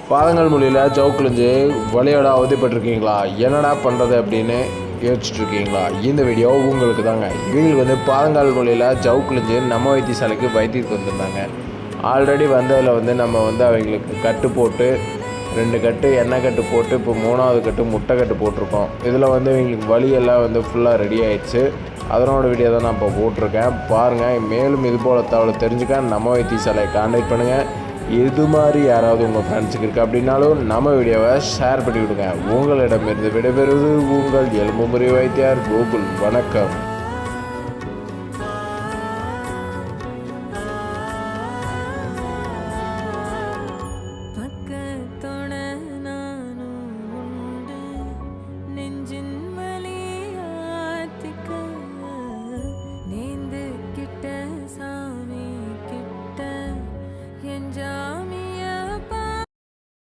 பாதங்கள் மொழியில் ஜவுக்குலிஞ்சு வலியோட அவதிப்பட்டிருக்கீங்களா? என்னடா பண்ணுறது அப்படின்னு யோசிச்சுட்ருக்கீங்களா? இந்த வீடியோ உங்களுக்கு தாங்க. இவங்களுக்கு பாதங்கால் மொழியில் ஜவுக்குலிஞ்சு நம்ம வைத்தியசாலைக்கு வைத்தியத்துக்கு வந்திருந்தாங்க. ஆல்ரெடி வந்ததில் நம்ம அவங்களுக்கு கட்டு போட்டு 2 கட்டு எண்ணெய் கட்டு போட்டு இப்போ 3வது கட்டு முட்டை கட்டு போட்டிருக்கோம். இதில் இவங்களுக்கு வலியெல்லாம் ஃபுல்லாக ரெடி ஆகிடுச்சு. அதனோட வீடியோ தான் நான் இப்போ போட்டிருக்கேன். பாருங்கள். மேலும் இது போல் தகவலை தெரிஞ்சுக்க நம்ம வைத்தியசாலையை கான்டாக்ட் பண்ணுங்கள். இது மாதிரி யாராவது உங்கள் ஃப்ரெண்ட்ஸுக்கு இருக்குது அப்படின்னாலும் நம்ம வீடியோவை ஷேர் பண்ணி விடுங்க. உங்களிடமிருந்து விடைபெறுவது உங்கள் எலும்பு முறிவு வைத்தியர் கோகுல். வணக்கம்.